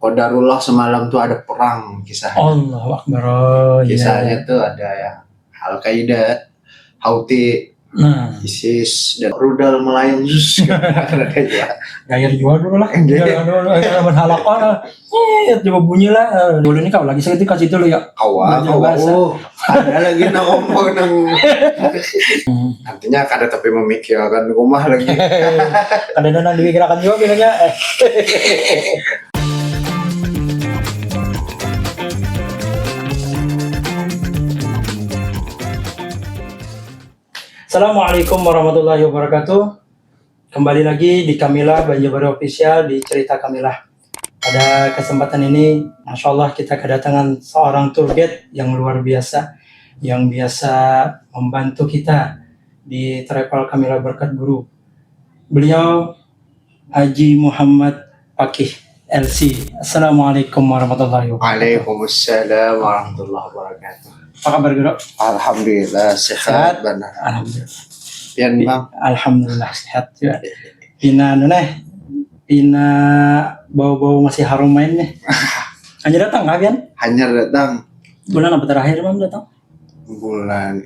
Qadarullah semalam tuh ada perang kisahnya. Allahu Akbar. Oh, Kisahnya iya. tuh ada ya Al-Qaeda, Houthi, Nah, ISIS dan rudal melayang ya. gayar juga dulu lah. Iya. Jangan dulu zaman halakah lah. Coba bunyi lah. Dulu ini kau lagi sakit kasih dulu ya. Kawa, ada lagi na ngomong nang nantinya kada tapi memikirkan rumah lagi. Kadang-kadang dipikirkan juga bilangnya. Assalamualaikum warahmatullahi wabarakatuh. Kembali lagi di Kamila Banjarbaru Official di Cerita Kamila. Pada kesempatan ini, Masya Allah kita kedatangan seorang tour guide yang luar biasa, yang biasa membantu kita di travel Kamila Berkat Guru. Beliau Haji Muhammad Fakih LC. Assalamualaikum warahmatullahi wabarakatuh. Waalaikumsalam warahmatullahi wabarakatuh. Apa kabar Guru? Alhamdulillah sehat benar. Alhamdulillah. Pian Bang. Alhamdulillah sehat juga. Pina bau-bau masih harum main nih. Hanya datang nggak Pian? Hanya datang Bulan apa terakhir Mam datang? bulan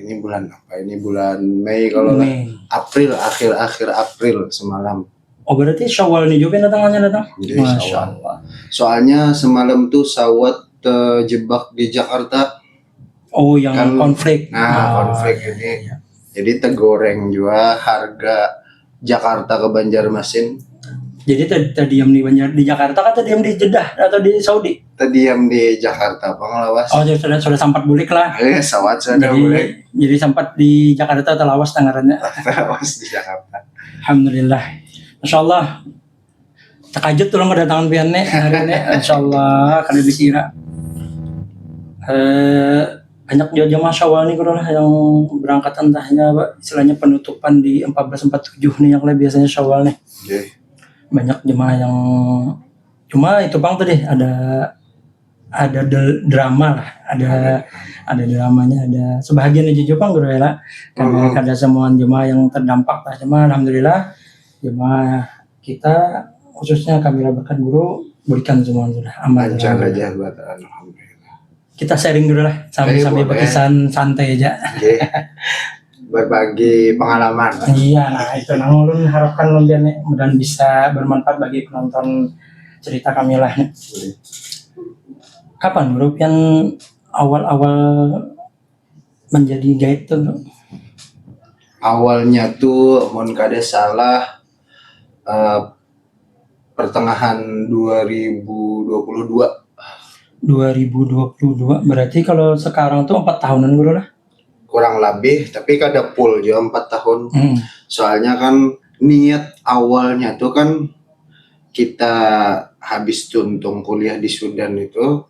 apa? Ini bulan Mei kalau nggak. Mei. April akhir April semalam. Oh berarti Syawal nih juga hanya datang? Jadi Masya Syawal. Allah. Soalnya semalam tuh sawat terjebak di Jakarta. Oh yang Kan- konflik. konflik iya, ini. iya. Jadi tegoreng juga harga Jakarta ke Banjarmasin. Jadi terdiam di Jakarta kan terdiam di Jeddah atau di Saudi? Terdiam di Jakarta pengelawas. Oh jadi sudah sempat bulik lah. Sawat sudah boleh Jadi sempat di Jakarta atau lawas tangarannya. terawas di Jakarta. Alhamdulillah. Masya Allah. Terkajut tuh kedatangan Pian nih hari ini. Insya Allah kada dikira. Banyak jamaah Syawal nih kurang yang berangkat entahnya istilahnya penutupan di 1447 nih yang biasanya Syawal nih. Oke. Banyak jemaah yang cuma itu Bang tuh deh ada drama lah, ada dramanya, ada sebahagian aja juga Bang Guru ya lah. Karena ada semua jemaah yang terdampak lah. Cuma alhamdulillah jemaah kita khususnya Kamila Berkat Guru berikan semua sudah aman. Lancar aja buat alhamdulillah. Kita sharing dulu lah sambil Boleh. berkesan santai aja. Oke. Berbagi pengalaman. Iya, nah itu ulun harapkan ulun nih mudah bisa bermanfaat bagi penonton cerita kami lah. Kapan Bro yang awal-awal menjadi guide tuh? Bro? Awalnya tuh mohon kada salah pertengahan 2022 2022 berarti kalau sekarang tuh 4 tahunan Bro lah. kurang lebih, tapi kada full juga 4 tahun. Soalnya kan niat awalnya tuh kan kita habis tuntung kuliah di Sudan itu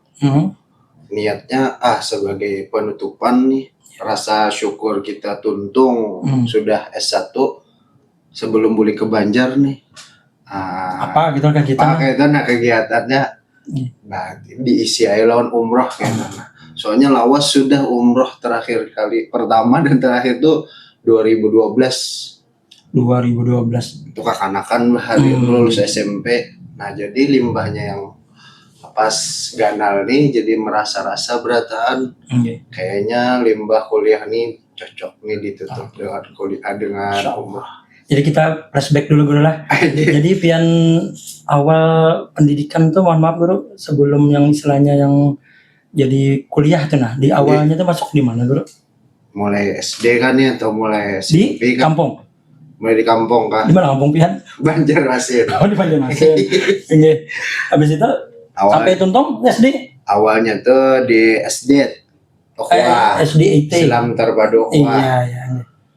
niatnya sebagai penutupan nih, rasa syukur kita tuntung sudah S1 sebelum boleh ke Banjar nih. Apa gitu kan kita? Pakai itu kegiatannya. Nah, diisi aja lawan umroh kayaknya. Soalnya lawas sudah umroh terakhir kali pertama dan terakhir tuh 2012. 2012. Itu kekanakan hari lulus SMP. Nah, jadi limbahnya yang pas ganal nih jadi merasa-rasa berataan. Kayaknya limbah kuliah nih cocok nih ditutup dengan kuliah dengan umroh. Jadi kita flashback dulu Guru lah. Jadi Pian awal pendidikan tuh mohon maaf Guru sebelum yang istilahnya yang jadi kuliah tuh nah di awalnya tuh masuk di mana Guru? Mulai SD kan ya atau mulai Di SMP kan? kampung. Mulai di kampung kan? Di mana kampung Pian? Banjarmasin. Oh di Banjarmasin. Oke. Habis itu sampai tuntung SD. Awalnya tuh di SD. SD IT. Islam Terpadu. Iya.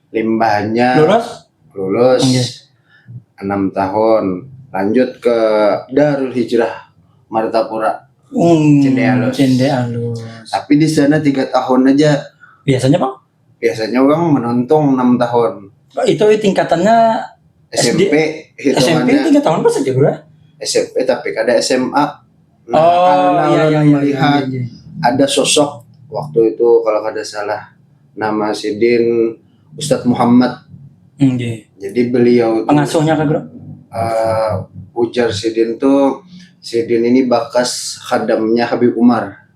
Limbahnya lulus 6 tahun. Lanjut ke Darul Hijrah Martapura. Cendealus. Tapi di sana 3 tahun aja. Biasanya Bang? Biasanya orang menuntung 6 tahun. Itu tingkatannya SMP SMP 3 tahun pas aja Bro? SMP tapi kada SMA. Karena melihat ada sosok waktu itu kalau kada salah nama Sidin Ustadz Muhammad. Jadi beliau pengasuhnya Kak Bro? Ujar Sidin tuh Sidin ini bekas khadamnya Habib Umar.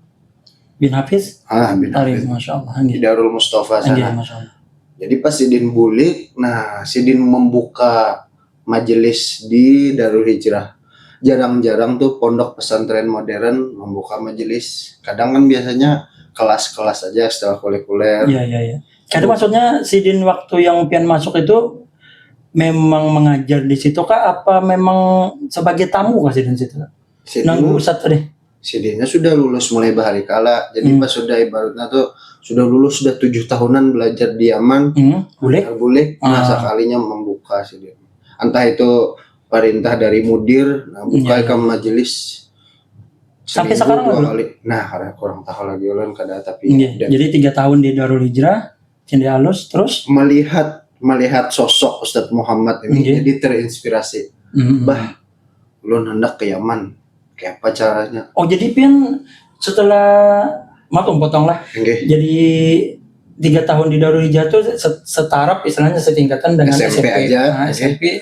Bin Hafiz Bin Tarim, Hafiz. masya Allah. Di Darul Mustafa sana. Masya Allah. Jadi pas Sidin bulik, nah Sidin membuka majelis di Darul Hijrah. Jarang-jarang tuh pondok pesantren modern membuka majelis. Kadang kan biasanya kelas-kelas aja setelah kuliah. Iya. Jadi maksudnya Sidin waktu yang pian masuk itu memang mengajar di situ kah? Apa memang sebagai tamu kah Sidin situ? Nanggu Ustadz tadi. Sidinnya sudah lulus mulai bahari kala. Jadi pas sudah ibaratnya tuh sudah lulus, sudah 7 tahunan belajar di Yaman. Boleh. Nah sekalinya membuka Sidin. Entah itu perintah dari mudir, nah buka ke majelis. Sampai sekarang 2 kali. Nah, karena kurang tahu lagi ulun kada tapi. Jadi 3 tahun di Darul Hijrah, Cindi Alus, terus melihat sosok Ustadz Muhammad ini, jadi terinspirasi. Bah, ulun hendak ke Yaman. Kayak apa caranya? Oh, jadi pian setelah potong lah. Jadi 3 tahun di Darul Hijrah itu setaraf istilahnya setingkatan dengan SMP aja. SMP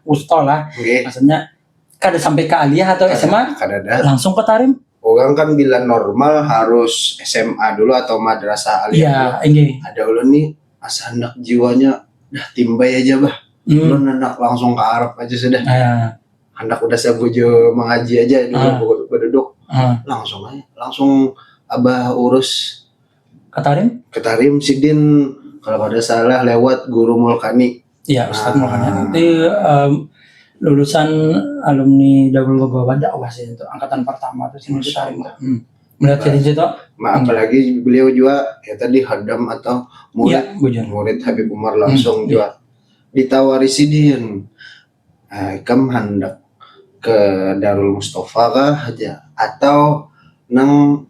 Wusta lah. Maksudnya kada sampai ke aliyah atau SMA? Kada. Langsung ke Tarim? Orang kan bila normal harus SMA dulu atau madrasah aliyah. Iya, ada ulun nih asa hendak jiwanya dah timbai aja bah. Ulun hendak langsung ke Arab aja sudah. Hendak udah sabujo mengaji aja dulu berduduk. Langsung abah urus ke Tarim Sidin kalau pada salah lewat Guru Mulkani. Iya, Ustadz Mulkani. Nanti lulusan alumni Darul Ghawa dakwah sih itu angkatan pertama tuh sini di Tarim. Melihat Sidin situ. Apalagi beliau juga ya tadi hadam atau murid Habib Umar langsung juga ditawari Sidin. Kamu hendak ke Darul Mustafa kah aja atau nang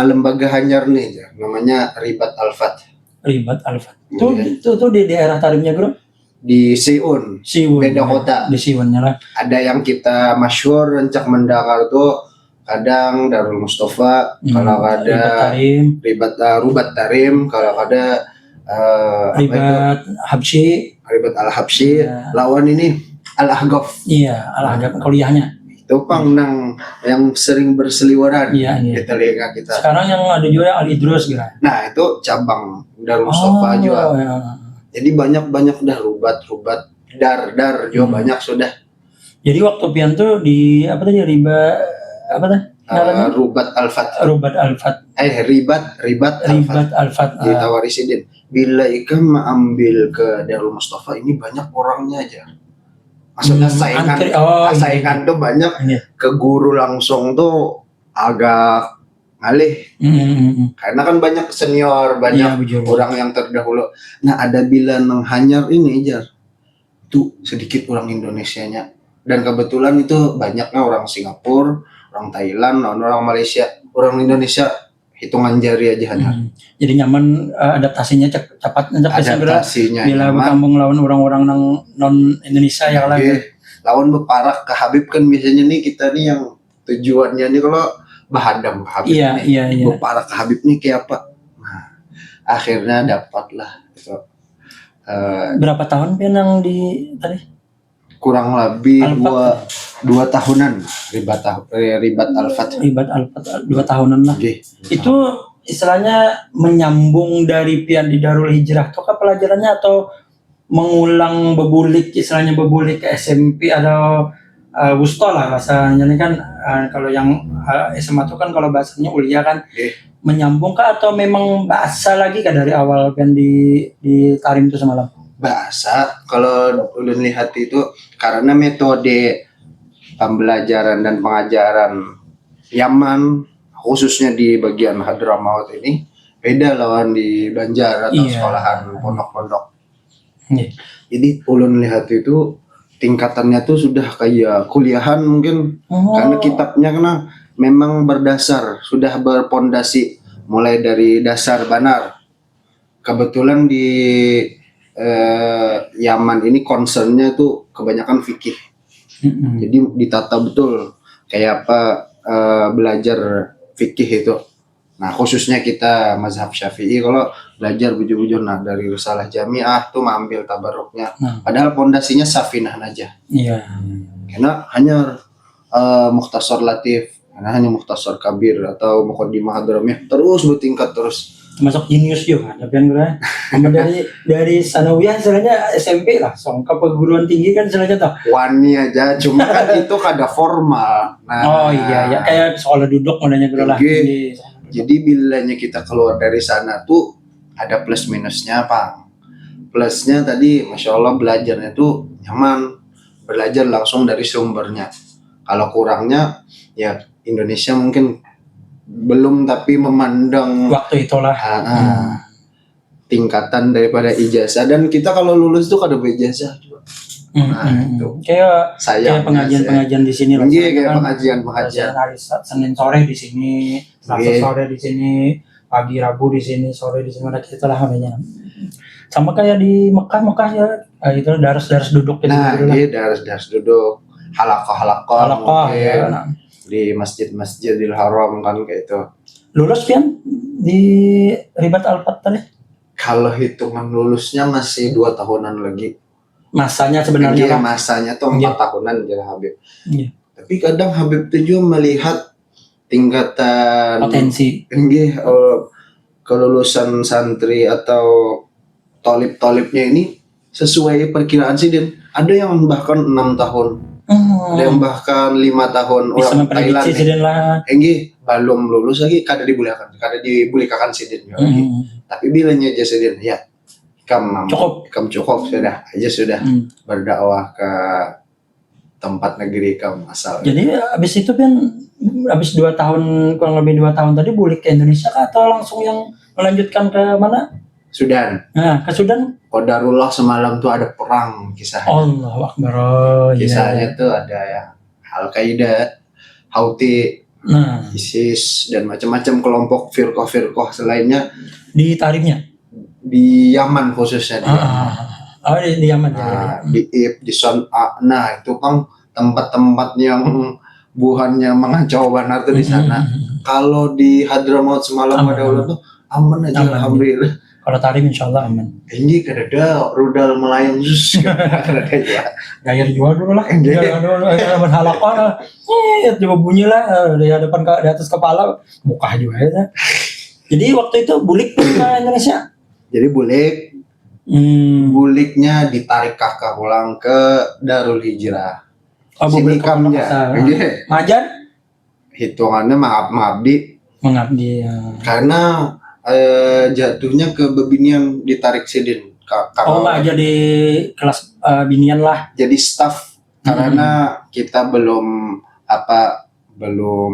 lembaga hanyar nih aja, namanya Ribat Al-Fat. Itu di daerah Tarimnya bro? Di Siun. Beda kota. Di Siunnya lah. Ada yang kita masyhur rencak mendakar tuh kadang Darul Mustafa, kalau ada Rubat Tarim, kalau ada Ribat Al-Habsyi, lawan ini Al-Ahqaf. Iya, Al-Ahqaf kuliahnya. Itu nang yang sering berseliweran di telinga kita. Sekarang yang ada juga Al-Idrus gitu. Nah, itu cabang Darul Mustafa juga. Jadi banyak dah rubat dar juga banyak sudah. Jadi waktu pian tuh di Rubat Al-Fat. Ribat Al-Fat. Ditawari Sidin. Bila ikam ambil ke Darul Mustafa ini banyak orangnya aja. Maksudnya saingan tuh banyak. Ke guru langsung tuh agak ngalih. Karena kan banyak senior, banyak orang yang terdahulu. Nah, ada bila nang hanyar ini jar. Tuh sedikit orang Indonesianya. Dan kebetulan itu banyaknya orang Singapura, orang Thailand, orang Malaysia, orang Indonesia hitungan jari aja hanya. Jadi nyaman adaptasinya cepat adaptasinya bila bertambung lawan orang-orang non Indonesia yang lagi. Lawan beparak ke Habib kan biasanya nih kita nih yang tujuannya nih kalau bahadam ke Habib. Iya. Beparak ke Habib nih kayak apa? Nah, akhirnya dapatlah gitu. Berapa tahun yang di tadi? Kurang lebih 2 tahunan Ribat Al-Fat 2 tahunan lah. Itu istilahnya menyambung dari pian di Darul Hijrah atau pelajarannya atau mengulang bebulik ke SMP atau Wusta lah bahasanya ini kan kalau yang SMA itu kan kalau bahasanya uliah kan menyambung kah atau memang bahasa lagi kah dari awal pian di Tarim itu semalam? Bahasa kalau ulun lihat itu karena metode pembelajaran dan pengajaran Yaman khususnya di bagian Hadramaut ini beda lawan di Banjar atau sekolahan pondok-pondok. Jadi ulun lihat itu tingkatannya tuh sudah kayak kuliahan mungkin karena kitabnya memang berdasar sudah berpondasi mulai dari dasar banar. Kebetulan di Yaman ini concernnya tuh kebanyakan fikih. Jadi ditata betul kayak apa belajar fikih itu. Nah khususnya kita mazhab Syafi'i kalau belajar bujur-bujur dari Risalah Jami'ah tuh mengambil tabarruknya. Padahal pondasinya Safinah aja. Iya. Karena hanya Mukhtasar Latif, nah hanya Mukhtasar Kabir atau Muqaddimah Hadramiyah terus bertingkat terus. Termasuk jenius juga tapi kan gue dari sanawiyah istilahnya SMP lah ke perguruan tinggi kan istilahnya toh. Wani aja cuma kan itu kada formal. Nah, Oh iya kayak sekolah duduk modalnya gue lah. Jadi bilanya kita keluar dari sana tuh ada plus minusnya Pak. Plusnya tadi Masya Allah belajarnya tuh nyaman, belajar langsung dari sumbernya. Kalau kurangnya ya Indonesia mungkin belum tapi memandang waktu itulah tingkatan daripada ijazah, dan kita kalau lulus tuh kada berijazah juga. Itu kayak pengajian di sini lah. Iya kayak pengajian. Hari Senin sore di sini, Selasa sore di sini, pagi Rabu di sini, sore di sini, kita lah namanya. Sama kayak di Mekah ya, itu daras duduk gitu. Nah, iya daras duduk, halakoh ya, di Masjidil Haram kan kayak itu. Lulus kan di Ribat Al-Fat tadi? Kalau hitungan lulusnya masih 2 tahunan lagi. Masanya sebenarnya masanya tuh 4 tahunan jadi Habib. Iya. Tapi kadang Habib tuh juga melihat tingkatan potensi. Kelulusan santri atau tolib-tolibnya ini sesuai perkiraan Sidin. Ada yang bahkan 6 tahun. Ada yang bahkan 5 tahun. Bisa memprediksi Sidin lah. Belum lulus lagi kada dibulikakan Sidin lagi. Tapi bilanya aja Sidin ya Kam cukup sudah berdakwah ke tempat negeri Kam asal. Jadi abis itu kan abis 2 tahun kurang lebih 2 tahun tadi balik ke Indonesia atau langsung yang melanjutkan ke mana? Sudan. Nah, ke Sudan. Qadarullah semalam tuh ada perang kisahnya. Allahu Akbar. Kisahnya tuh ada ya Al-Qaeda, Houthi, ISIS dan macam-macam kelompok firqah selainnya ditariknya di Yaman khususnya di Yaman di di Son'a. Nah itu kan tempat-tempat yang buhannya mengacau benar tuh di sana. Kalau di Hadramaut semalam ada ulah tuh aman aja alhamdulillah. Kalau Tarim insyaallah aman. Ini kada rudal melayang kada aja. Gayar jual dulu lah. Gayar berhalakon. Coba bunyi lah di hadapan di atas kepala muka juga ya. Jadi waktu itu bulik ke Indonesia. Jadi buliknya ditarik kakak pulang ke Darul Hijrah. Sini kamnya. Majan? Hitungannya mengabdi ya. Karena jatuhnya ke bebinian ditarik Sidin. Nggak jadi kelas binian lah. Jadi staff karena kita belum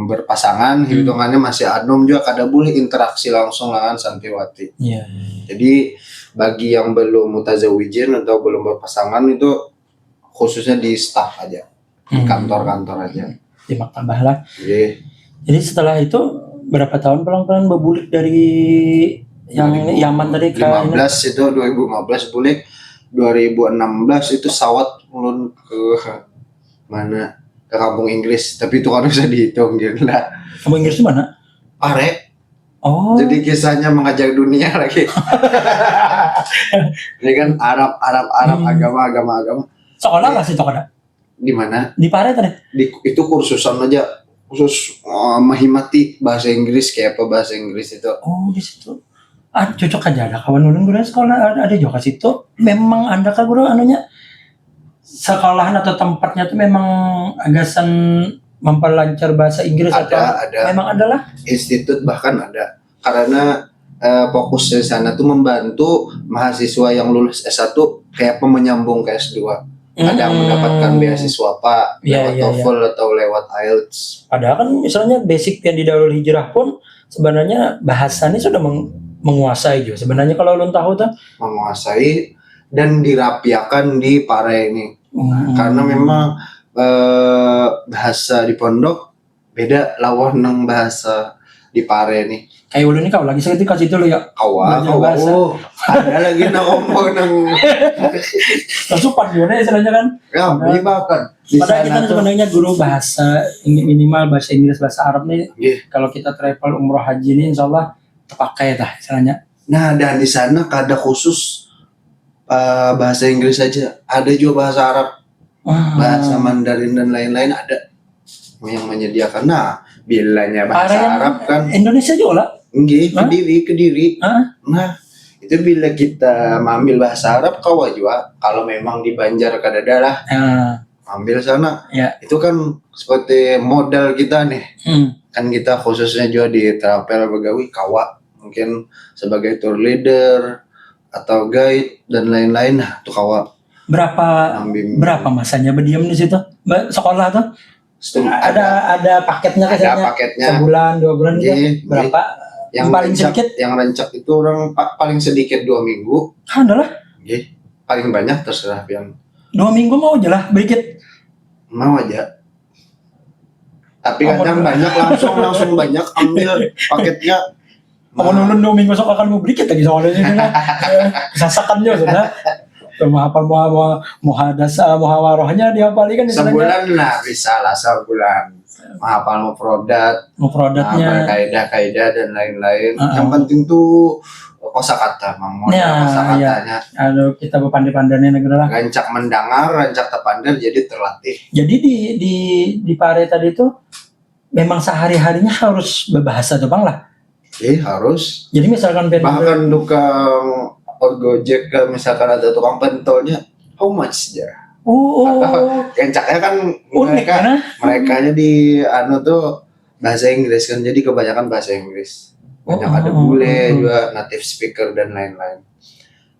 berpasangan, hitungannya masih adnom juga kada boleh interaksi langsung dengan santriwati. Yeah. Jadi bagi yang belum mutazawijin atau belum berpasangan itu khususnya di staff aja, di kantor-kantor aja. Di maktabah lah. Jadi setelah itu berapa tahun pelan-pelan berbulik dari yang Yaman tadi ke 2015 itu 2015 bulik, 2016 itu sawat ulun ke mana? Ke kampung Inggris, tapi itu kan bisa dihitung gila. Kampung Inggris mana? Pare. Oh. Jadi kisahnya mengajak dunia lagi. Ini kan Arab agama. Sekolah nggak sih ada? Di mana? Di Pare tadi. Itu kursusan aja, khusus menghimati bahasa Inggris kayak apa bahasa Inggris itu. Oh di situ. Cocok aja ada kawan ulun guru sekolah ada juga situ. Memang Anda kan guru anunya sekolahan atau tempatnya tuh memang agasan memperlancar bahasa Inggris ada. Memang adalah institut bahkan ada karena fokusnya sana tuh membantu mahasiswa yang lulus S1 kayak menyambung ke S2. Ada yang mendapatkan beasiswa Pak lewat TOEFL atau lewat IELTS. Padahal kan misalnya basic yang di Darul Hijrah pun sebenarnya bahasanya sudah menguasai juga. Sebenarnya kalau ulun tahu tuh menguasai dan dirapiakan di Pare ini. Karena memang bahasa di pondok beda lawan nang bahasa di Pare nih. Kayak ulun ini kau lagi sekali kasih dulu ya. Ada lagi ngomong nang Supan gimana istilahnya kan? Ya, bahkan. Padahal kita sebenarnya guru bahasa minimal bahasa Inggris, bahasa Arab nih. Kalau kita travel umroh haji ini insyaallah terpakai dah istilahnya. Nah, dan di sana kada khusus bahasa Inggris saja, ada juga bahasa Arab, bahasa Mandarin dan lain-lain ada. yang menyediakan. Nah, bilanya bahasa Area Arab kan Indonesia juga lah. nggih, Hah? Kediri. Hah? Nah, itu bila kita mengambil bahasa Arab kawa juga kalau memang di Banjar kadada lah Nah, ambil sana. ya. Itu kan seperti modal kita nih. Hmm. Kan kita khususnya juga di Trapel Begawi kawa mungkin sebagai tour leader atau guide dan lain-lain. Nah, itu kawa Berapa masanya berdiam di situ? Sekolah tuh ada paketnya ada katanya. paketnya Sebulan, 2 bulan gitu. Nggih, Berapa? yang paling sedikit? Yang rencak itu orang paling sedikit 2 minggu. Adalah Nggih, paling banyak terserah pian. 2 minggu mau aja lah berikit. Mau aja. Tapi kadang banyak langsung banyak ambil paketnya. Kamu nulun 2 minggu sok akan mau berikit lagi soalnya ini lah. Sasakan juga sudah. Cuma apa muhawarahnya dihafali kan sebulan lah bisa lah sebulan. Menghafal mau produknya, kaidah-kaidah dan lain-lain. Yang penting tuh kosakata, kosakatanya. Aduh, kita berpandai-pandainya negara lah. Rancak mendengar, rancak terpandai jadi terlatih. Jadi di Pare tadi itu memang sehari-harinya harus berbahasa Jepang lah. Harus. Jadi misalkan bahkan tukang Gojek misalkan ada tukang pentolnya, how much ya? Kencaknya kan mereka di tuh bahasa Inggris kan, jadi kebanyakan bahasa Inggris. Banyak ada bule juga native speaker dan lain-lain.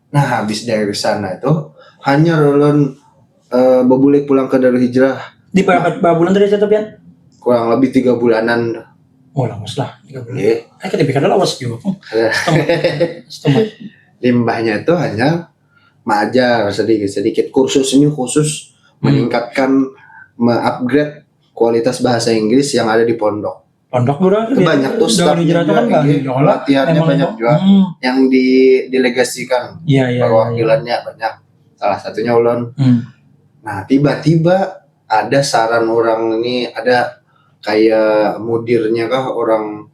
Nah, habis dari sana itu hanya Rolon berbule pulang ke Darul Hijrah. Di berapa bulan dari situ Pian? Kurang lebih 3 bulanan. Oh, lama lah 3 bulan. Kita pikir awas juga. Limbahnya itu hanya mengajar sedikit khusus meningkatkan upgrade kualitas bahasa Inggris yang ada di pondok berarti banyak tuh staffnya juga, latihannya banyak juga yang didelegasikan perwakilannya banyak, salah satunya Ulon. Nah, tiba-tiba ada saran orang ini, ada kayak mudirnya kah orang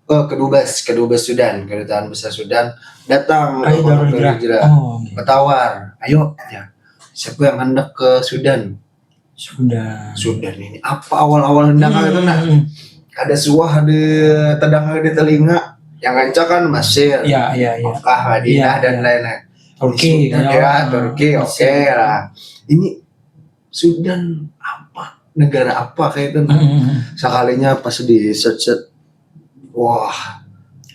kedubes Sudan, kedutaan besar Sudan datang ke Hijrah, bertawar, ayo ya, siapa yang hendak ke Sudan ini apa awal-awal hendak itu. Nah, ada suah di terdengar di telinga yang ngancak kan Mesir, Mekah, Madinah dan lain-lain. Turki oke lah. Ini Sudan apa, negara apa kayak itu. Sekalinya pas di search, wah,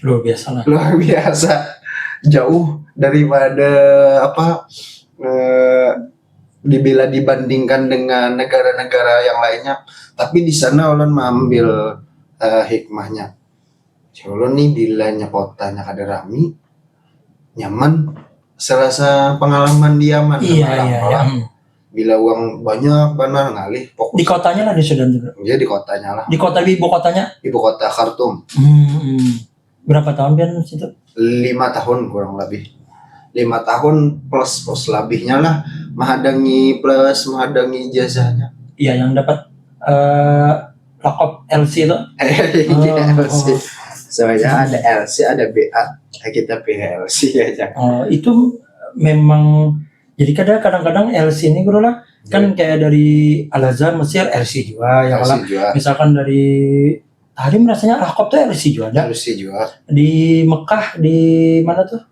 luar biasa, jauh daripada dibila dibandingkan dengan negara-negara yang lainnya. Tapi di sana ulun mengambil hikmahnya. Ulun nih bilanya kotanya kada rami, nyaman, serasa pengalaman di Yaman. Bila uang banyak benar ngalih fokus. Di kotanya lah di Sudan juga. Iya, di kotanya lah. Di ibu kota Khartoum. Berapa tahun Pian situ? 5 tahun kurang lebih. 5 tahun plus lebihnya lah, menghadapi ijazahnya. Iya, yang dapat lakop LC itu. LC. Soalnya ada LC, ada BA, kita PLC aja. Itu memang jadi kadang-kadang LC ini guru lah kan kayak dari Al-Azhar Mesir LC juga ya kalau misalkan dari Tahrim rasanya lakop tuh LC juga ada. LC juga. Di Mekah di mana tuh?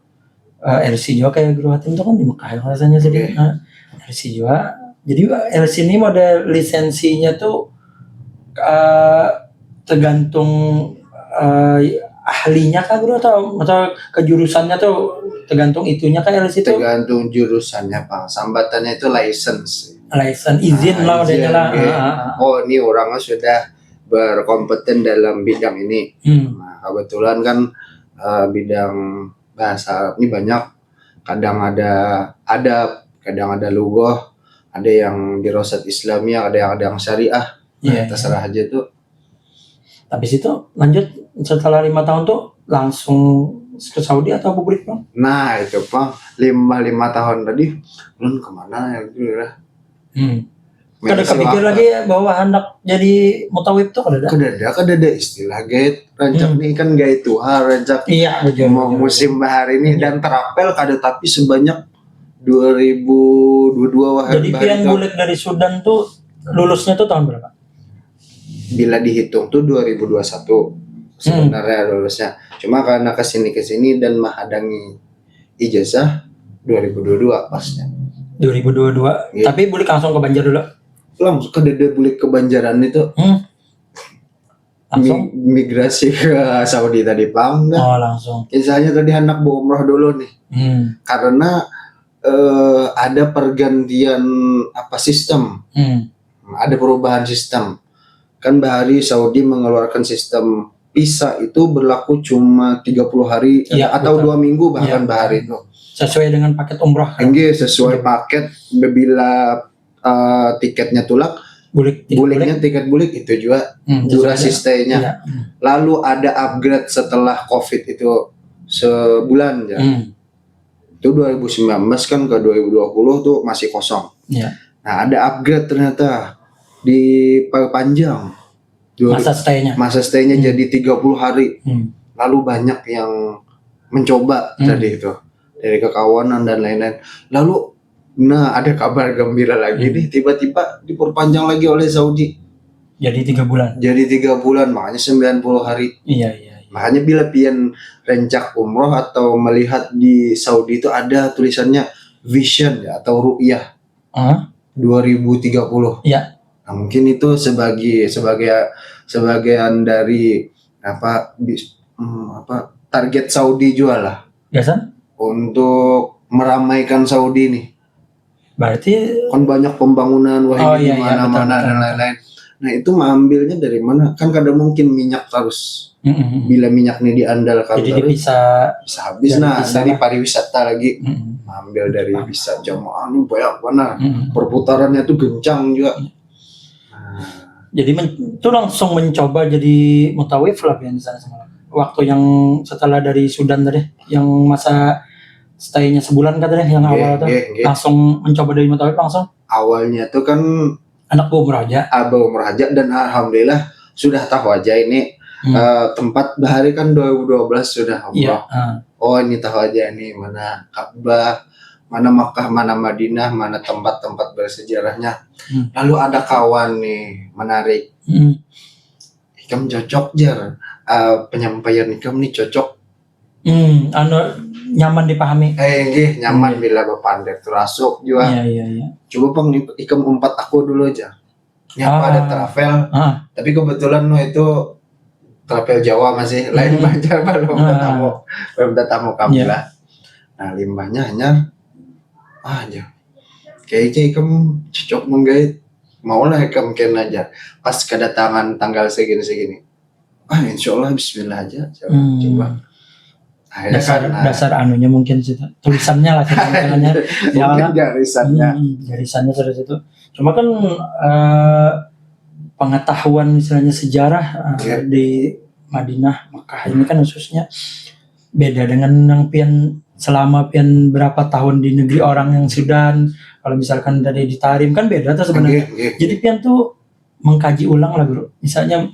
LC juga kayak Guru Hatim tuh kan di Mekah rasanya sedikit. LC juga. Jadi LC ini model lisensinya tuh tergantung ahlinya kah Guru atau kejurusannya tuh tergantung itunya kah LC itu? Tergantung jurusannya Pak. Sambatannya itu license izin lah udahnya lah. Oh, ini orangnya sudah berkompeten dalam bidang ini. Nah, kebetulan kan bidang bahasa Arab ini banyak. Kadang ada adab, kadang ada lughah, ada yang dirasat Islamiyah, ada yang syariah. Terserah aja tuh. Habis itu lanjut setelah 5 tahun tuh langsung ke Saudi atau Bubrik Bang? Nah, itu Pak, 5 tahun tadi belum kemana ya gitu ya. Kada kepikir lagi ya bahwa hendak jadi mutawib tuh kada istilah gait rancak nih kan gait tuha rancak musim bahar ini dan terapel kada tapi sebanyak 2022 Jadi pian bulik dari Sudan tuh lulusnya tuh tahun berapa? bila dihitung tuh 2021 sebenarnya lulusnya. Cuma karena kesini dan menghadangi ijazah 2022 pasnya. 2022. Iya. Tapi boleh langsung ke Banjar dulu. Langsung ke Dede Bulik ke Banjaran itu. Langsung. Migrasi ke Saudi tadi Bang. Oh, langsung. Misalnya tadi anak bawa umroh dulu nih. Karena ada pergantian sistem. Ada perubahan sistem. Kan Bahari Saudi mengeluarkan sistem visa itu berlaku cuma 30 hari atau betul. 2 minggu bahkan Bahari itu. Sesuai dengan paket umroh. Enggak sesuai paket bila tiketnya tulak, buliknya tiket bulik itu juga durasi stay-nya. Lalu ada upgrade setelah Covid itu sebulan ya. Itu 2019 kan ke 2020 tuh masih kosong. Nah, ada upgrade ternyata diperpanjang. Masa stay-nya jadi 30 hari. Lalu banyak yang mencoba tadi itu dari kekawanan dan lain-lain. Lalu ada kabar gembira lagi nih, tiba-tiba diperpanjang lagi oleh Saudi. Jadi 3 bulan. Makanya 90 hari. Iya. Makanya bila pian rencak umroh atau melihat di Saudi itu ada tulisannya vision ya atau ru'yah 2030. Iya. Nah, mungkin itu sebagian dari target Saudi juga lah. Biasa? Untuk meramaikan Saudi nih. Berarti kan banyak pembangunan di mana-mana dan lain-lain. Nah, itu mengambilnya dari mana? Kan kadang mungkin minyak terus. Bila minyak ini diandalkan jadi terus bisa habis. Dari pariwisata lagi. Ambil dari bisa jamaah ini banyak mana. Perputarannya tuh gencang juga. Jadi itu langsung mencoba jadi mutawif lah di sana semalam. Waktu yang setelah dari Sudan tadi, yang masa stay-nya sebulan katanya yang awal tuh, langsung mencoba dari mutawif langsung. Awalnya tuh kan anak umroh aja. Umroh aja dan alhamdulillah sudah tahu aja ini tempat Bahari kan 2012 sudah umroh. Oh ini tahu aja nih mana Ka'bah, mana Makkah, mana Madinah, mana tempat-tempat bersejarahnya. Lalu ada kawan nih menarik. Ikam cocok jar. Penyampaian ikam nih cocok. Nyaman dipahami. Nyaman bila berpandai terasuk juga. Iya. Coba Bang ikam umpat aku dulu aja. Ada travel. Tapi kebetulan itu travel Jawa masih lain Banjar belum tamu kami lah. Nah, limbahnya hanya aja. Kayaknya ikam cocok menggait. Maulah ikam ken aja. Pas kedatangan tanggal segini. Insyaallah bismillah aja. Coba. Dasar anunya mungkin sih. Tulisannya lah tulisannya. Mungkin garisannya. Garisannya sudah situ. Cuma kan pengetahuan misalnya sejarah di Madinah, Makkah ini kan khususnya beda dengan yang selama berapa tahun di negeri orang yang Sudan. Kalau misalkan dari di Tarim kan beda tuh sebenarnya. Jadi pian tuh mengkaji ulang lah bro. Misalnya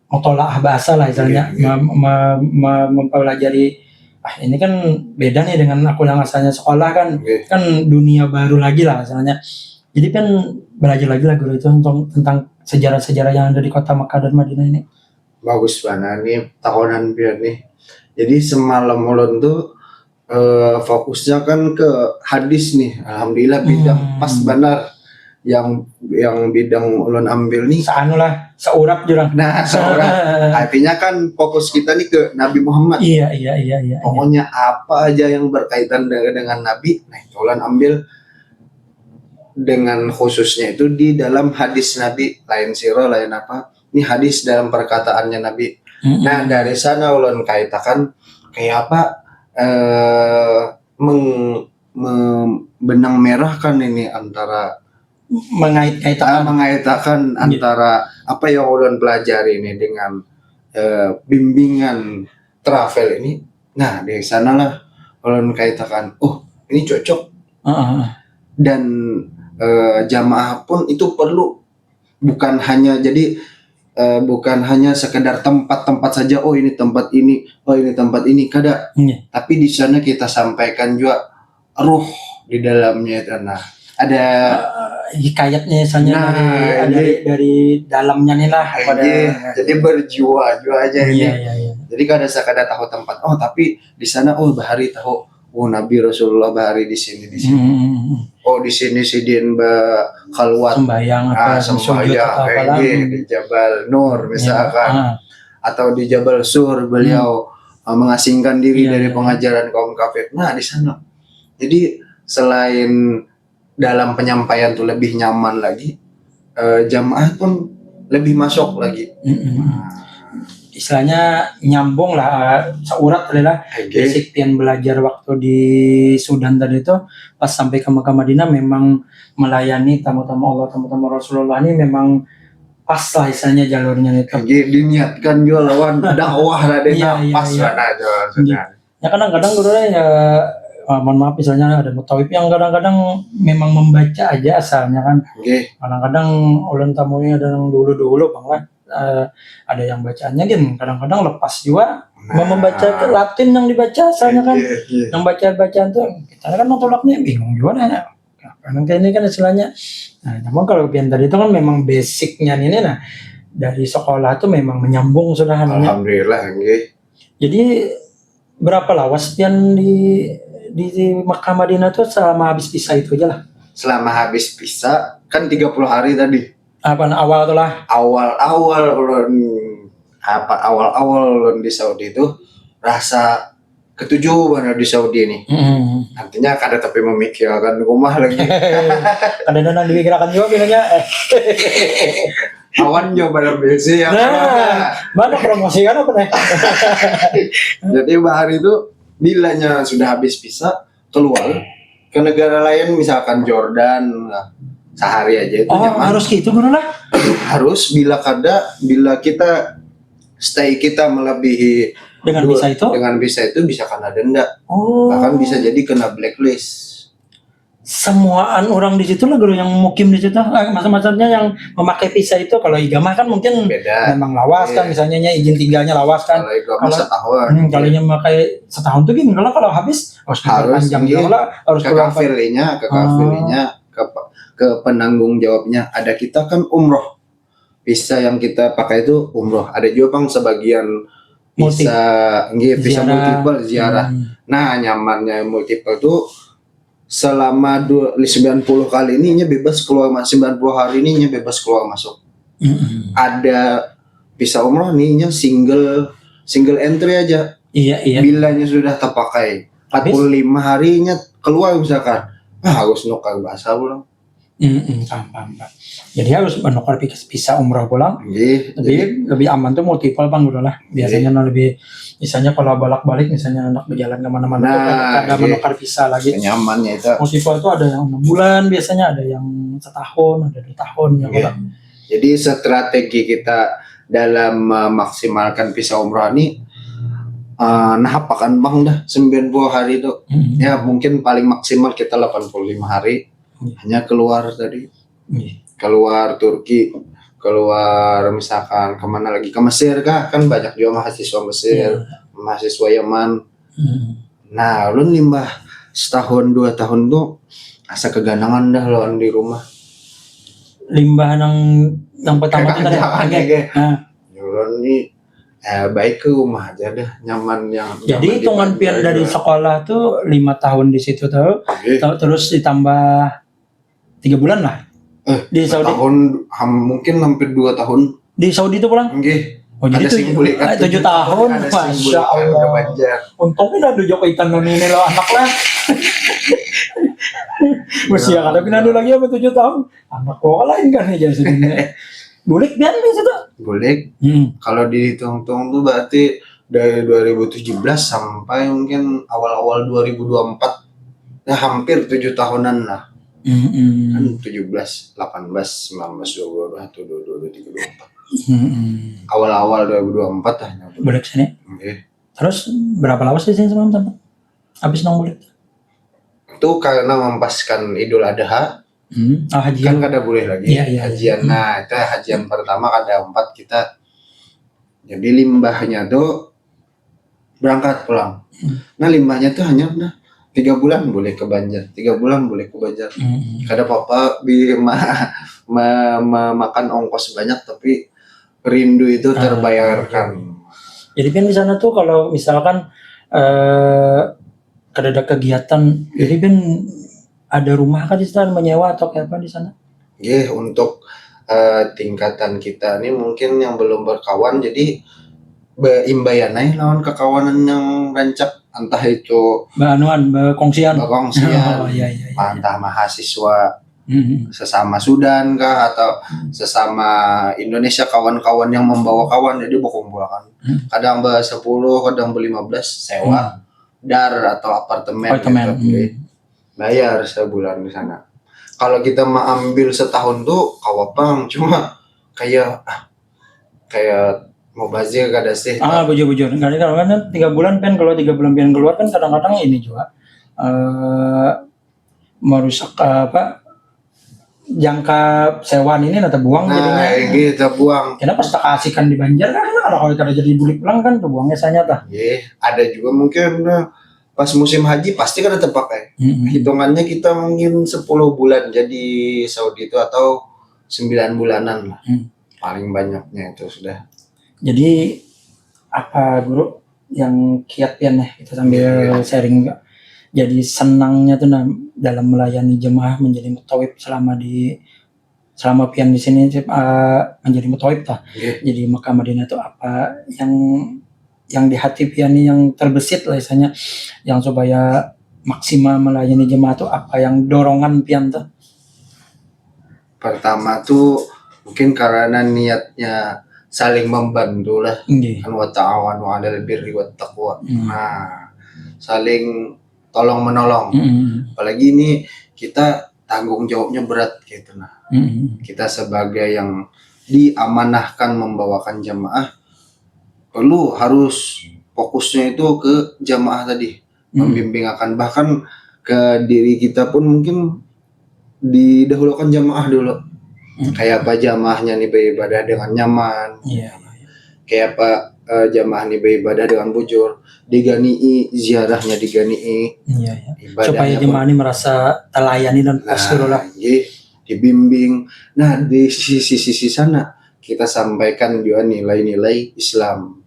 mutolaah bahasa lah misalnya, mempelajari ini kan beda nih dengan aku yang asalnya sekolah kan dunia baru lagi lah misalnya. Jadi kan belajar lagi lah guru itu tentang sejarah-sejarah yang ada di kota Makkah dan Madinah ini. Bagus banget nih tahunan biar nih. Jadi semalam ulun tuh fokusnya kan ke hadis nih. Alhamdulillah bidang pas benar yang bidang ulun ambil nih. Seurap jurang. Nah, seurap. Artinya kan fokus kita nih ke Nabi Muhammad. Iya. Pokoknya apa aja yang berkaitan dengan Nabi, nah ulun ambil dengan khususnya itu di dalam hadis Nabi, lain sirah, lain apa. Ini hadis dalam perkataannya Nabi. Nah, dari sana ulun kaitakan kayak apa benang merah kan ini antara mengaitkan antara apa yang ulun pelajari ini dengan bimbingan travel ini. Nah, dari sanalah ulun kaitakan, ini cocok. Dan jamaah pun itu perlu bukan hanya sekedar tempat-tempat saja. Ini tempat ini, ini tempat ini kada. Tapi di sana kita sampaikan juga ruh di dalamnya. Nah, ada hikayatnya misalnya dari dalamnya nih lah pada jadi berjiwa-jiwa aja ini. Iya. Jadi kada tahu tempat. Oh, tapi di sana bahari tahu. Oh, Nabi Rasulullah bahari di sini. Oh, di sini sidin khalwat sembayang sembayang di Jabal Nur misalkan. Atau di Jabal Sur beliau mengasingkan diri dari pengajaran kaum kafir. Nah, di sana. Jadi selain dalam penyampaian tuh lebih nyaman lagi, jamaah pun lebih masuk lagi. Istilahnya nyambung lah, seurat adalah basic yang belajar waktu di Sudan tadi itu pas sampai ke Mekah Madinah memang melayani tamu-tamu Allah, tamu-tamu Rasulullah ini memang pas lah istilahnya jalurnya itu. Diniatkan juga lawan dakwah lah pas lah. Ya kadang-kadang guru ya mohon maaf misalnya ada mutawif yang kadang-kadang memang membaca aja asalnya kan. Kadang-kadang ulun tamunya ada yang dulu bang ada yang bacaannya gitu, kadang-kadang lepas juga membaca ke Latin yang dibaca asalnya kan. Yang bacaan tuh kita kan notolaknya bingung juga nah. Karena ini kan istilahnya. Nah, namun kalau pian tadi itu kan memang basicnya ini nah dari sekolah itu memang menyambung sudah. Alhamdulillah. Jadi berapa lawas pian di Makkah Madinah tuh selama habis pisah itu aja lah. Selama habis pisah kan 30 hari tadi. Apa awal tuh lah? Awal ulun di Saudi itu rasa ketujuh mana di Saudi ini. Nantinya kada tapi memikirkan rumah lagi. Kadang-kadang dipikirkan juga bilangnya. Awan nyoba besi ya. Mana promosi kan apa nih? Jadi bahari itu bilanya sudah habis pisah keluar ke negara lain misalkan Jordan sehari aja itu nyaman. Harus gitu guru lah. Harus bila kita stay kita melebihi dengan visa itu bisa kena denda. Bahkan bisa jadi kena blacklist. Semuaan orang di situ lah guru yang mukim di situ. Masa-masanya yang memakai visa itu kalau igamah kan mungkin beda. Memang lawas kan misalnya izin tinggalnya lawas kan. Kalau igamah setahun. Kalau yang memakai setahun tuh gini kalau habis harus panjang juga harus ke kafirnya ke penanggung jawabnya. Ada kita kan umroh. Visa yang kita pakai itu umroh. Ada juga bang sebagian visa multiple ziarah. Nah, nyamannya multiple tuh selama 90 kali ininya bebas keluar 90 hari ininya bebas keluar masuk. Ada visa umroh ininya single entry aja. Iya. Bilanya sudah terpakai 45 harinya keluar misalkan. Harus nukar bahasa ulang. Paham. Jadi harus menukar visa umroh pulang. Lebih aman tuh multiple bang udah lah. Biasanya lebih misalnya kalau balik misalnya anak berjalan kemana-mana tuh ada menukar visa lagi. Nyamannya itu. Multiple itu ada yang 6 bulan biasanya, ada yang setahun, ada 2 tahun ya pulang. Jadi strategi kita dalam memaksimalkan visa umroh ini apakan bang dah 90 hari itu. Ya mungkin paling maksimal kita 85 hari. Hanya keluar tadi, keluar Turki, keluar misalkan kemana lagi, ke Mesir kah, kan banyak juga mahasiswa Mesir, mahasiswa Yaman. Nah, lu limbah setahun 2 tahun tuh asa keganangan dah lo di rumah. Limbah yang pertama tuh tadi. Ulun nih baik ke rumah aja dah, nyaman yang. Jadi hitungan pian dari sekolah tuh 5 tahun di situ tuh, terus ditambah 3 bulan lah di Saudi. Mungkin hampir 2 tahun di Saudi itu pulang. Jadi 7 tahun, masya Allah. Untungnya ada jokitan ini lo anak lah. Masih ya kada pindah lagi apa 7 tahun. Anak kok lain kan aja sebenarnya. Boleh biar di situ. Boleh. Kalau dihitung-hitung tuh berarti dari 2017 sampai mungkin awal-awal 2024 ya hampir 7 tahunan lah. Kan 17, 18, 19, 20, 21, 22, 23, 24. Awal-awal 2024 lah. Boleh sini. Terus berapa lama sih semalam sampai habis nong boleh? Itu karena mempaskan Idul Adha. Hajian kan kada boleh lagi. Hajian. Nah, itu hajian pertama kada 4 kita. Jadi limbahnya tuh berangkat pulang. Nah, limbahnya tuh hanya 3 bulan boleh ke Banjar, 3 bulan boleh ke Banjar. Kada apa-apa makan ongkos banyak tapi rindu itu terbayarkan. Jadi kan di sana tuh kalau misalkan ada kegiatan, jadi kan ada rumah kan di sana menyewa atau kayak apa di sana? Untuk tingkatan kita ini mungkin yang belum berkawan, jadi imbayanai lawan kekawanan yang rancak, entah itu berkongsian. berkongsian, Iya. entah mahasiswa sesama Sudan kah atau sesama Indonesia, kawan-kawan yang membawa kawan, jadi berkumpul kan. Kadang 10, kadang 15 sewa dar atau apartemen. Gitu. Bayar sebulan di sana. Kalau kita mau ambil setahun tuh kawapang, cuma kayak mau bazir kada sih. Bujur. Kalau kan 3 bulan kan, kalau 3 bulan pian keluar kan kadang-kadang ini juga merusak jangka sewaan ini nanti buang jadinya. Kita buang. Kenapa tak kasihkan di Banjar kan kalau kada jadi beli pulang kan buangnya saya tah. Ada juga mungkin pas musim haji pasti kan terpakai. Hitungannya kita mungkin 10 bulan jadi Saudi itu atau 9 bulanan lah. Paling banyaknya itu sudah. Jadi apa guru yang kiat pian kita sambil sharing juga. Jadi senangnya tuh dalam melayani jemaah menjadi mutawib selama pian di sini menjadi mutawib tah. Jadi Mekah Madinah itu apa yang di hati pian yang terbesit lah istilahnya, yang supaya maksimal melayani jemaah itu apa yang dorongan pian tuh? Pertama tuh mungkin karena niatnya saling membantu lah. Kan wa ta'awanu 'alal birri wat taqwa. Nah, saling tolong menolong. Apalagi ini kita tanggung jawabnya berat gitu nah. Kita sebagai yang diamanahkan membawakan jemaah harus fokusnya itu ke jamaah tadi, membimbing akan, bahkan ke diri kita pun mungkin didahulukan jamaah dulu. Kayak apa jamaahnya nih beribadah dengan nyaman, kayak apa jamaah nih beribadah dengan bujur, digani'i ziarahnya, digani'i supaya jemaah ini merasa telayani dan puas dulu lah, dibimbing. Nah di sisi sana kita sampaikan juga nilai-nilai Islam.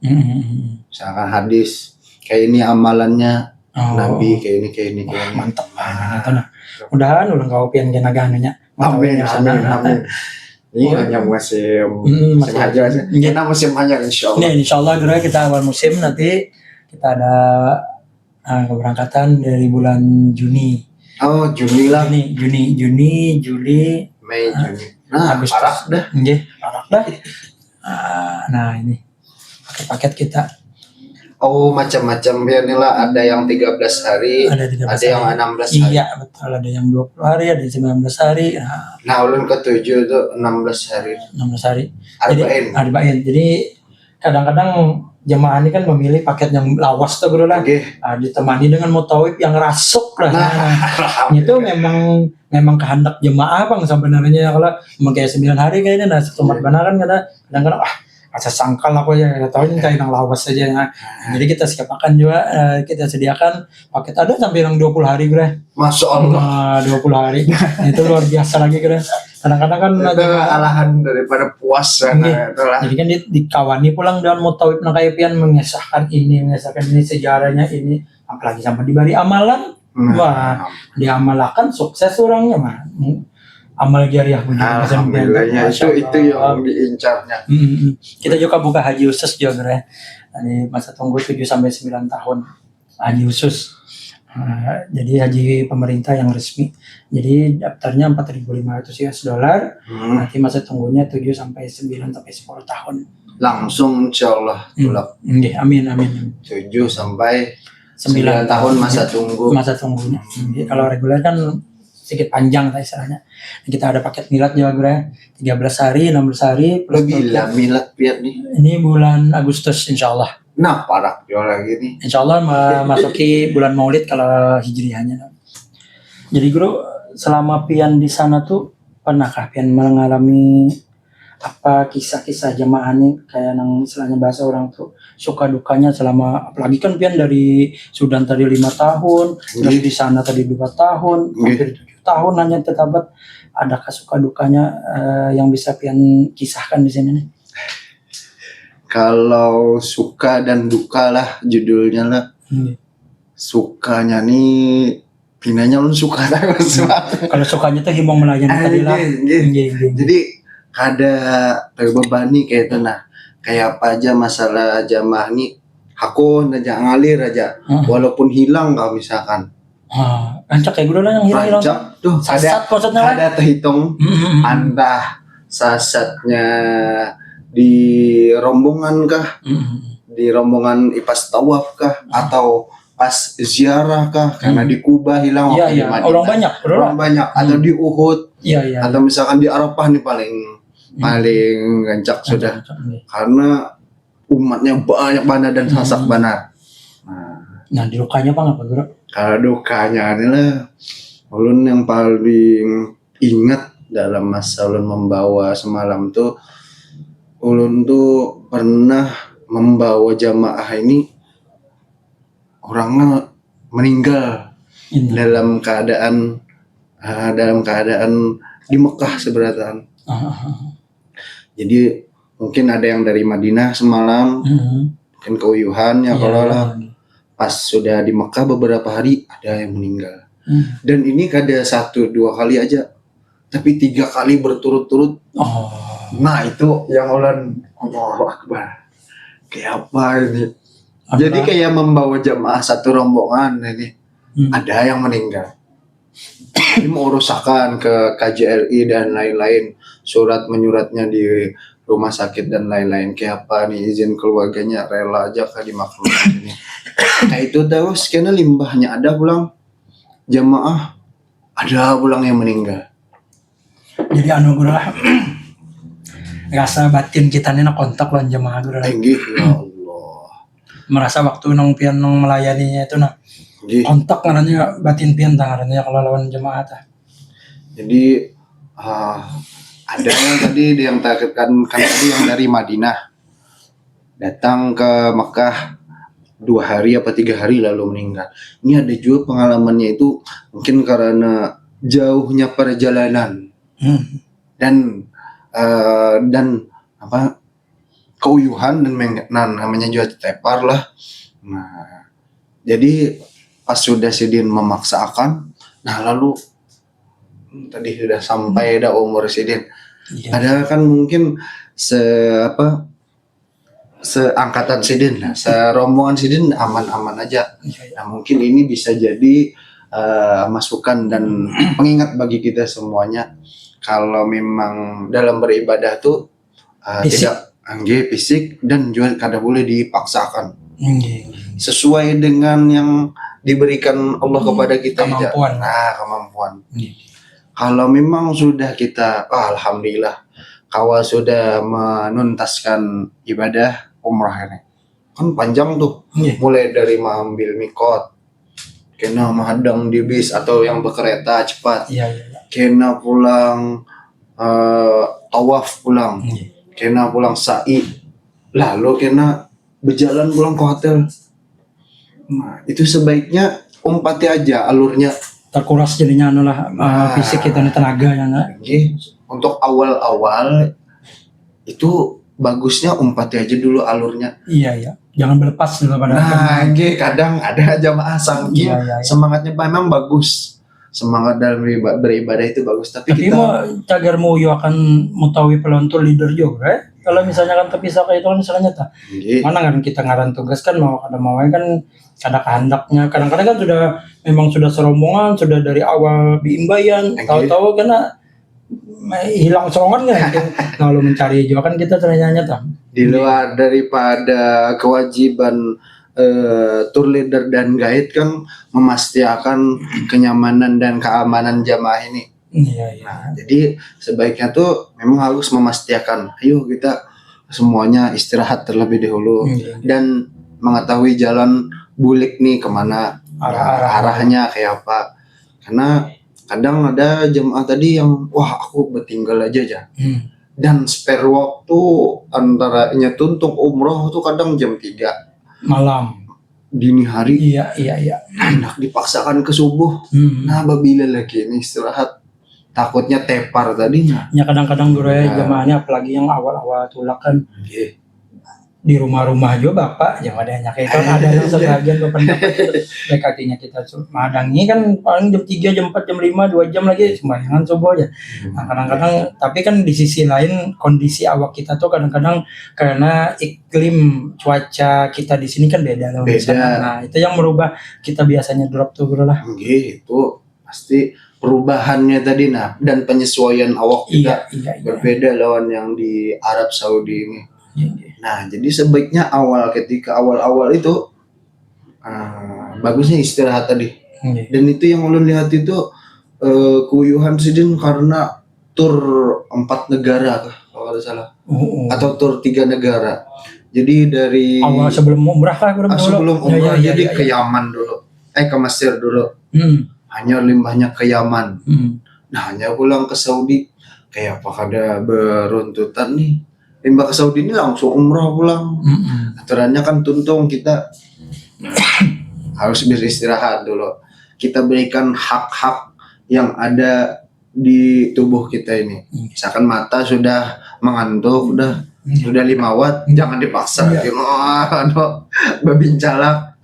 Misalkan hadis kayak ini amalannya Nabi, kayak ini. Mantap banget nah. Mudahan ulang kau pian genaganunya. Amin. Ini hanya musim haji. Kita musim haji insyaallah. Ini insyaallah gerak kita awal musim, nanti kita ada keberangkatan dari bulan Juni. Juni lah. Juni, Juli, Mei, Juni. Agustus. Parah dah. Nah ini paket kita. Macam-macam ya inilah, ada yang 13 hari, ada yang 16 hari. Iya betul, ada yang 20 hari, ada yang 19 hari. Nah ulun ke-7 itu 16 hari. 16 hari. Arba'in. Jadi kadang-kadang jemaah ini kan memilih paket yang lawas tuh bro lah. Ditemani dengan mutawib yang rasuk lah. Itu memang kehendak jemaah bang sebenarnya. Kalau kayak 9 hari kayaknya nah setumat benar kan kadang-kadang asa sangkal aku ya tahu ini kayak yang lawas saja ya. Jadi kita siapkan juga, kita sediakan paket ada sampai yang 20 hari bro. Masya Allah. 20 hari. Itu luar biasa lagi bro. Kadang-kadang kan itu alahan daripada puas jadi kan dikawani pulang dengan mutawib nakayapian mengesahkan ini sejarahnya ini, apalagi sampai diberi amalan. Wah, diamalkan sukses orangnya mah. Amal jariah punya. Alhamdulillahnya itu yang diincarnya. Kita juga buka haji khusus juga ya. Di masa tunggu 7 sampai 9 tahun haji khusus. Jadi haji pemerintah yang resmi. Jadi daftarnya 4.500 US dollar. Nanti masa tunggunya 7 sampai 9 sampai 10 tahun. Langsung insyaallah tulak. Amin. 7 sampai 9 tahun masa tunggunya. Kalau reguler kan sedikit panjang istilahnya. Kita ada paket milad juga gue 13 hari, 16 hari. Bila milad biar nih? Ini bulan Agustus insyaallah. Nah parah jual lagi nih. Insyaallah memasuki bulan Maulid kalau hijriahnya. Jadi guru selama pian di sana tuh pernahkah pian mengalami apa kisah-kisah jamaahnya kayak yang istilahnya bahasa orang tuh suka dukanya selama, apalagi kan pian dari Sudan tadi 5 tahun, terus di sana tadi 2 tahun, hampir 7 tahun hanya tetap. Adakah suka dukanya yang bisa pian kisahkan di sini nih? Kalau suka dan duka lah judulnya lah. Sukanya nih pinanya lu suka terus. Kalau sukanya tuh himbang melayani tadi lah. Jadi ada terbebani kayak itu nah. Kayak apa aja masalah jamaah nih hakun aja ngalir aja. Walaupun hilang kalau misalkan. Rancak kayak gue lah yang hilang-hilang. Rancak tuh sasat maksudnya ada terhitung antah sasatnya di rombongan kah, di rombongan ipas tawaf kah, atau pas ziarah kah, karena di Kuba hilang waktu di Madinah. Orang banyak atau di Uhud, atau misalkan di Arafah nih paling gancak sudah, karena umatnya banyak banget dan sasak banget. Nah di lukanya apa bro? Kalau dukanya adalah ulun yang paling ingat dalam masa ulun membawa semalam tuh, ulun tuh pernah membawa jamaah ini orangnya meninggal dalam keadaan di Mekah sebenarnya. Jadi mungkin ada yang dari Madinah semalam, mungkin ke Wuhan ya kalau lah. Pas sudah di Mekah beberapa hari ada yang meninggal. Dan ini kada 1-2 kali aja, tapi 3 kali berturut-turut. Nah itu yang ulun Allahu Akbar. Kayak apa ini? Jadi kayak membawa jamaah satu rombongan ini. Ada yang meninggal. Ini mau urusakan ke KJRI dan lain-lain, surat menyuratnya di rumah sakit dan lain-lain. Kayak apa nih, izin keluarganya rela aja kah dimaklumkan ini. Nah itu terus karena limbahnya ada pulang jamaah, ada pulang yang meninggal. Jadi anugerah rasa batin kita nih kontak lawan jamaah anugerah. Ya Allah. Merasa waktu nong pian nong melayaninya itu kontak ngarannya batin pian ngarannya kalau lawan jamaah tah. Jadi ada yang tadi yang kan tadi yang dari Madinah datang ke Mekah 2 hari apa 3 hari lalu meninggal. Ini ada juga pengalamannya itu mungkin karena jauhnya perjalanan dan apa keuyuhan dan namanya juga tepar lah. Nah jadi pas sudah sidin memaksakan, nah lalu tadi sudah sampai dah umur sidin. Ada kan mungkin seangkatan sidin lah, serombongan sidin aman-aman aja. Nah mungkin ini bisa jadi masukan dan pengingat bagi kita semuanya, kalau memang dalam beribadah tuh tidak fisik dan juga kada boleh dipaksakan, sesuai dengan yang diberikan Allah kepada kita kemampuan. Kemampuan. Kalau memang sudah kita alhamdulillah kawal sudah menuntaskan ibadah umrah ini kan panjang tuh, mulai dari mengambil mikot, kena menghadang di bis atau yang berkereta cepat, kena pulang tawaf pulang, kena pulang sa'i, lalu kena berjalan pulang ke hotel. Nah itu sebaiknya umpati aja alurnya, terkuras jadinya fisik kita tenaga ya untuk awal-awal itu bagusnya umpati aja dulu alurnya. Iya. Jangan berlepas dulu pada. Kadang ada jamaah saking semangatnya memang bagus. Semangat dalam beribadah itu bagus, tapi kita mau cagar mau akan mutawi pelontor leader juga. Kalau misalnya kan terpisah kayak itu kan misalnya mana kan kita ngaran tugas kan mau kan ada kehendaknya. Kadang-kadang kan memang sudah serombongan, sudah dari awal biimbayan, tahu-tahu karena hilang songon kan kalau mencari juga kan kita ternyata di luar daripada kewajiban tour leader dan guide kan memastikan kenyamanan dan keamanan jamaah ini. Nah, jadi sebaiknya tuh memang harus memastikan ayo kita semuanya istirahat terlebih dahulu dan mengetahui jalan bulik nih kemana, arahnya kayak apa, karena kadang ada jemaah tadi yang aku bertinggal aja dan spare waktu antara nyetuntung umroh tuh kadang jam 3 malam. dini hari. Iya. Hendak dipaksakan ke subuh. Nah, babila lagi ini istirahat, takutnya tepar tadinya. Ya kadang-kadang guru jamaahnya apalagi yang awal-awal tulak kan di rumah-rumah juga bapak yang ada kayak itu ada yang sebagian berpendapat dekatinya kita madangi kan paling jam 3, jam 4, jam 5, 2 jam lagi sembayangan subuh aja. Nah, kadang-kadang tapi kan di sisi lain kondisi awak kita tuh kadang-kadang karena iklim cuaca kita di sini kan beda loh. Nah, itu yang merubah kita biasanya drop tuh bro lah. Itu pasti perubahannya tadi dan penyesuaian awak kita berbeda lawan yang di Arab Saudi ini. Nah, jadi sebaiknya ketika awal-awal itu bagusnya istirahat tadi. Dan itu yang ulun lihat itu kuyuhan sidin karena tur 4 negara kalau tidak salah. Atau tur 3 negara. Jadi dari awal sebelum umrah lah sebelum umrah jadi ke Yaman dulu. Ke Mesir dulu. Hanya limbahnya ke Yaman. Nah, hanya pulang ke Saudi kayak apa ada beruntutan nih. Limbah ke Saudi ini langsung umrah pulang. Aturannya kan tuntung kita harus beristirahat dulu. Kita berikan hak-hak yang ada di tubuh kita ini. Misalkan mata sudah mengantuk, sudah 5 watt, jangan dipaksa. Bebincalak,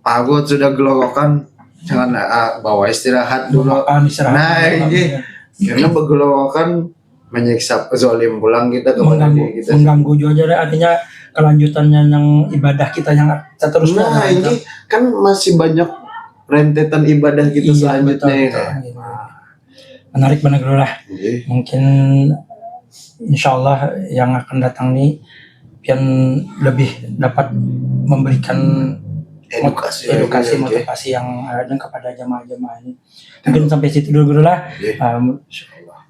pagut sudah gelogokan, jangan bawa istirahat dulu. Nah, ini karena begelogokan menyiksa zolim pulang kita mengganggu juga artinya kelanjutannya yang ibadah kita yang seterusnya. Nah, ini kan masih banyak rentetan ibadah kita selanjutnya. Menarik benar lah. Mungkin insyaallah yang akan datang nih yang lebih dapat memberikan edukasi motivasi yang ada kepada jamaah-jamaah ini. Mungkin sampai situ dulu lah.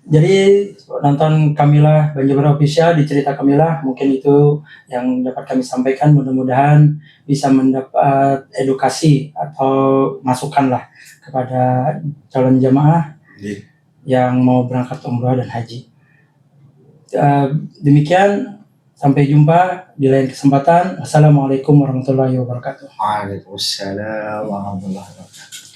Jadi nonton Kamila Banjarbara Official di cerita Kamila, mungkin itu yang dapat kami sampaikan. Mudah-mudahan bisa mendapat edukasi atau masukan lah kepada calon jamaah yang mau berangkat umrah dan haji. Demikian, sampai jumpa di lain kesempatan. Wassalamualaikum warahmatullahi wabarakatuh. Waalaikumsalam warahmatullahi wabarakatuh.